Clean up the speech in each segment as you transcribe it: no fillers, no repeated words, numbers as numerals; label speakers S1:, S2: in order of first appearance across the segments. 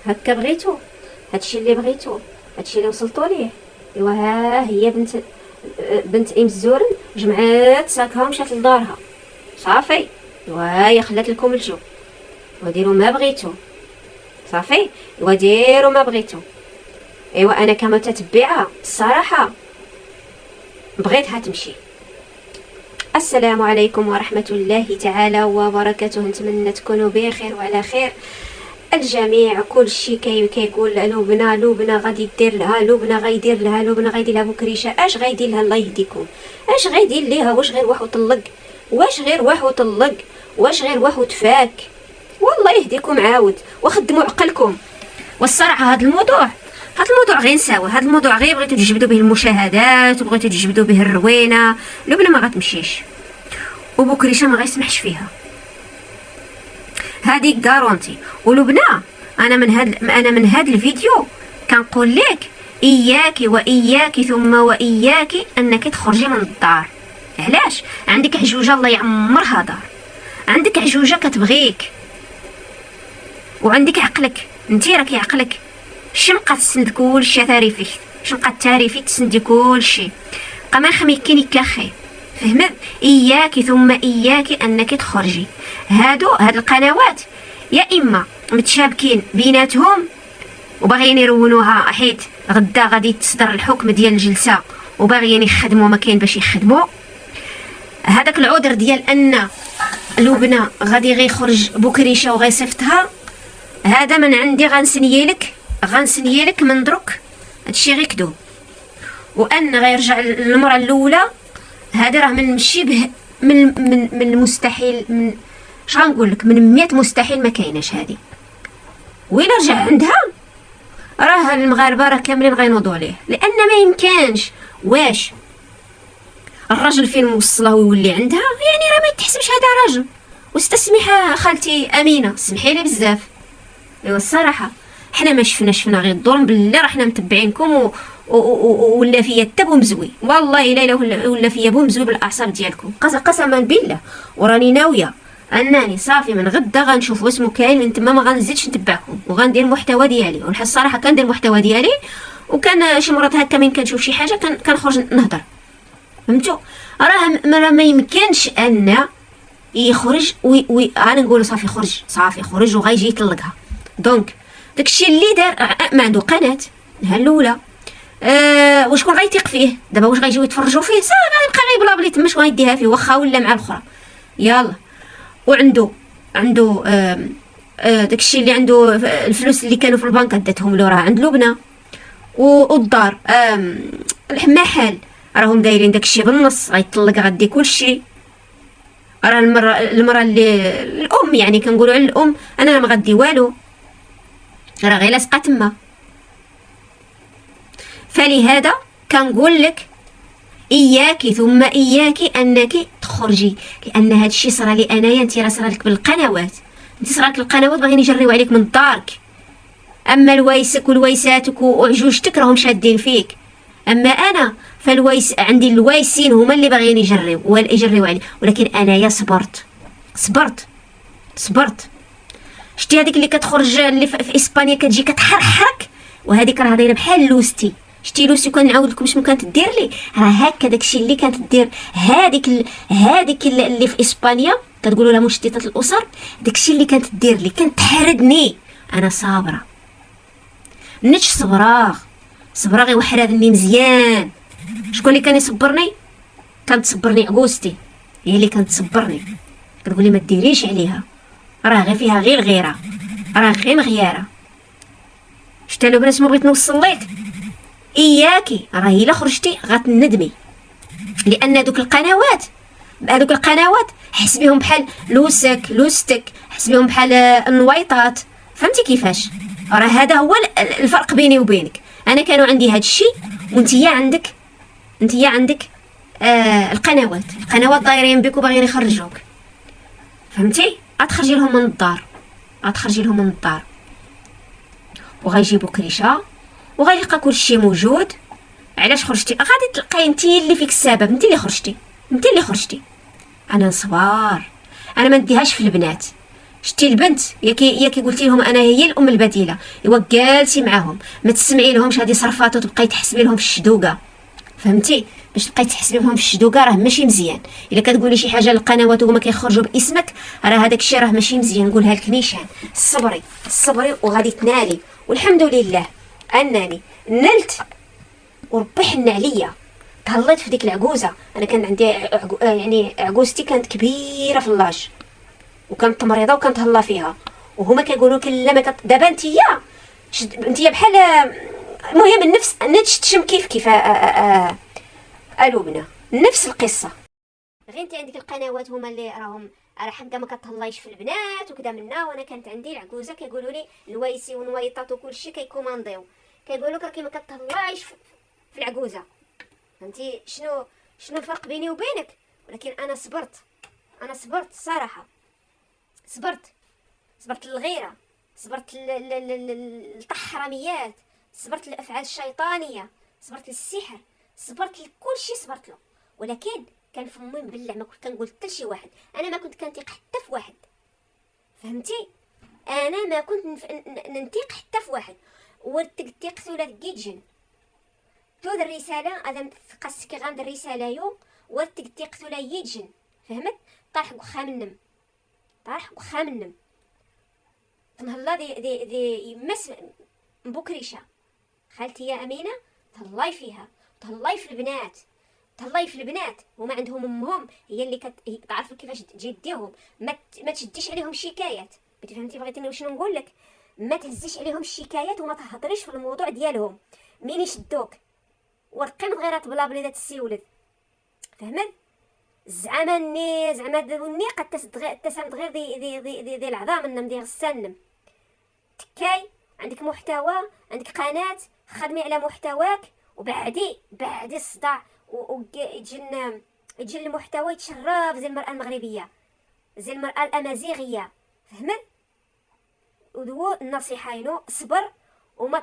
S1: هكا بغيتو، هادشي اللي بغيتو، هادشي اللي وصلتوا ليه. ايوا ها هي بنت ام الزورن جمعات ساكها ومشات لدارها صافي. ايوا هي خلات لكم الجو وديروا ما بغيتو صافي. ايوا ديروا ما بغيتو. ايوا انا كمتتبعه الصراحه بغيتها تمشي. السلام عليكم ورحمه الله تعالى وبركاته. نتمنى تكونوا بخير وعلى خير الجميع. كل شيء كيقول لبنى غادي دير لها، لبنى غيدير لها، لبنى غيدير لها بكريشه. اش غيدير لها الله يهديكم؟ اش غيدير ليها؟ واش غير واحد طلق؟ واش غير واحد طلق؟ واش غير واحد فاك؟ والله يهديكم عاود وخدموا عقلكم. والصراحه هذا الموضوع غير نساوه. هذا الموضوع غير بغيتو تجبدوا به المشاهدات وبغيتو تجبدوا به الروينه. لبنى ما غتمشيش وبكريشه ما غيسمحش فيها، هذه كارونتي. ولبنى انا من هاد الفيديو كنقول لك اياكي واياكي ثم واياكي انك تخرجي من الدار. علاش؟ عندك عجوجه الله يعمرها دار، عندك عجوجه كتبغيك وعندك عقلك. انتي راكي عقلك شمقه تسند كلشي تعرفي، شمقه تعرفي تسندي كلشي قما خميكيني كاخي. فهمت؟ اياكي ثم اياكي انك تخرجي. هاد القنوات يا اما متشابكين بيناتهم وباغيين يرونوها حيت غدا غادي تصدر الحكم ديال الجلسه وباغيين يخدموا ما كاين باش يخدموا. هذاك العذر ديال ان لبنى غادي غيخرج بكريشه وغيصيفطها، هذا من عندي غنسنيلك من درك هادشي غير كذوب. وان غيرجع للمره الاولى هذا راه من شبه من المستحيل، من اش غنقول لك، من 100 مستحيل ما كايناش هذه. وإلا رجع عندها راه المغاربه راه كاملين غينوضوا عليه، لان ما يمكنش. واش الراجل فين موصله ويولي عندها؟ يعني راه ما يتحسبش هذا راجل. واستسمحها خالتي امينه، سمحي لي بزاف. ايوا الصراحه حنا ما شفنا غير الظلم. بالله راه حنا متبعينكم ولا فيا حتى بومزوي، والله الا ولا فيا بومزوي بالاعصاب ديالكم قسما بالله. وراني ناويه انني صافي من غدا غنشوف واسمو كاين من تما، ما غنزيدش نتبعكم وغندير المحتوى ديالي. والحق الصراحه كندير المحتوى ديالي، وكان شي مرات هكا من كنشوف شي حاجه كنخرج نهضر. فهمتوا؟ راه ما يمكنش ان يخرج انا نقول صافي خرج وغيجي يطلقها. دونك داكشي اللي دار ما عنده قناه نهار الاولى. وشكون غيثيق فيه دابا؟ واش غيجيو يتفرجوا فيه؟ صافي غيبقى غير بلا بلي تما شكون غيديها فيه واخا ولا مع الاخرى. يلا وعنده داكشي اللي عنده الفلوس اللي كانوا في البنك داتهم له راه عند لبنى. والدار المحل راهم دايرين داكشي بالنص، غيطلق غدي كلشي. راه المراه اللي الام، يعني كنقولوا على الام، انا ما غدي والو، راه غير لاصقه تما. فلهذا كنقول لك اياكي ثم اياكي انك تخرجي، لان هذا الشيء صرا لي انايا. انت راه صرا لك بالقنوات، انت صرا لك القنوات باغيين يجريو عليك من دارك. اما الوايسك والوايساتك وعجوجتك راهم شادين فيك. اما انا فالوايس عندي الوايسين هما اللي باغيين يجريو علي. ولكن انايا صبرت. شتي هذيك اللي كتخرج اللي في اسبانيا كتجي كتحرحك، وهذيك راه دايره بحال لوستي. شتي لوستي كنعاود لكم شنو كانت دير لي؟ راه هكا داكشي اللي كانت دير هذيك اللي في اسبانيا كتقولوا لها مشتتات الاسر. داكشي اللي كانت دير لي كانت تحردني. انا صابره نتش صبره غير وحرادني مزيان. شكون اللي كان يصبرني؟ كانت تصبرني عقوستي، هي اللي كانت تصبرني. كتقول لي ما ديريش عليها، راه غير فيها غير الغيره، راه غير مغياره. شتا لو بنات ما بغيت نوصل لك اياكي، راه الا خرجتي غتندمي. لان هذوك القنوات حسبيهم بحال لوستك، حسبيهم بحال النويطات. فهمتي كيفاش؟ راه هذا هو الفرق بيني وبينك. انا كانوا عندي هذا الشيء وانتيا عندك القنوات دايرين بك وباغيين يخرجوك. فهمتي؟ غتخرجي لهم من الدار وغيجيبوا كريشه وغيلقى كلشي موجود. علاش خرجتي؟ غادي تلقاي انتي اللي فيك السبب، انتي اللي خرجتي. انا نصبر، انا ما نديهاش في البنات. شتي البنت ياكي قلتي لهم انا هي الام البديله، ايوا جالسي معاهم ما تسمعي لهمش هذه صرفات وتبقاي تحسبي لهم في الشدوقه، فهمتي؟ باش تبقاي تحسبي لهم في الشدوقه راه ماشي مزيان. الا كتقولي شي حاجه للقنوات وهما كيخرجوا باسمك راه هذاك الشيء راه ماشي مزيان. نقولها لك نيشان، صبري صبري وغادي تنالي، والحمد لله انني نلت وربي حن عليا. تهليت في ديك العجوزه، انا كان عندي يعني عجوزتي كانت كبيره في اللاج وكانت مريضه وكانت هلا فيها، وهما كيقولوا لك لا ما دابا انتيا بحال المهم النفس تشم كيف الوبنا نفس القصه. غير انت عندك القنوات هما اللي راهم راه حقا ما كتهلايش في البنات وكذا منا، وانا كانت عندي العجوزه كيقولوا لي الوايسي ونويطات وكلشي كيكومانديو، كيقولوا لك راكي ما كتهلايش في العجوزه. فهمتي شنو الفرق بيني وبينك؟ ولكن انا صبرت صراحه، صبرت للغيره، صبرت للطحرميات، صبرت للافعال الشيطانيه، صبرت للسحر، صبرت لكل شيء صبرت له. ولكن كان فمي مبلع، ما كنت كنقول حتى لشي واحد، انا ما كنت كنثيق حتى في واحد، فهمتي؟ انا ما كنت ننتيق حتى في واحد. ورتك ولا جيجن تود الرساله ادم قصك غاند الرساله يو ورتك ولا يجن، فهمت؟ طاح وخا منم تنهلا دي يمس بكريشه خالتي يا امينه، تهلاي فيها تهلاي في البنات وما عندهم امهم هي اللي تعرف كيفاش تجي ديهم. ما تشديش عليهم شكايات، فهمتي بغيتيني واش نقول لك؟ ما تهزيش عليهم الشكايات وما تهضريش في الموضوع ديالهم. مين يشدوك ورقيم غيرات بلا بليدات السيولد، فهمت؟ زعما قد تسمد غير دي العظام النم دي غسالنم تكاي. عندك محتوى، عندك قناه، خدمي على محتواك وبعدي الصداع يجي المحتوى يتشرف زي المرأة المغربية، زي المرأة الأمازيغية، فهمت؟ ودو النصيحة ينو صبر وما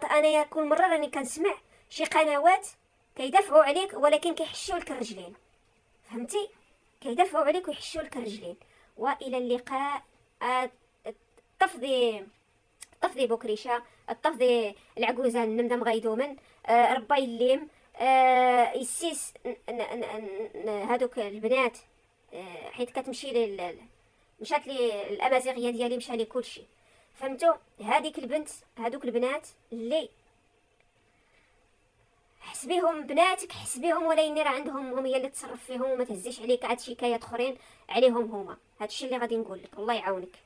S1: انا كل مرة راني كنسمع شي قنوات كيدافعوا عليك ولكن كيحشوا لك الرجلين، فهمتي؟ كيدافعوا عليك ويحشوا لك الرجلين. والى اللقاء. طفدي بكريشه، طفدي العجوزه النمدم غيدومن، ربي الليم يسيس هادوك البنات حيت كتمشي مشات لي الامازيغيه ديالي، مشى لي كلشي، فهمتوا؟ هادوك البنات اللي حسبيهم بناتك حسبيهم ولكن راه عندهم هم هي اللي تصرف فيهم وما تهزيش عليك عاد شكايات اخرين عليهم هما. هادشي اللي غادي نقول لك، الله يعاونك.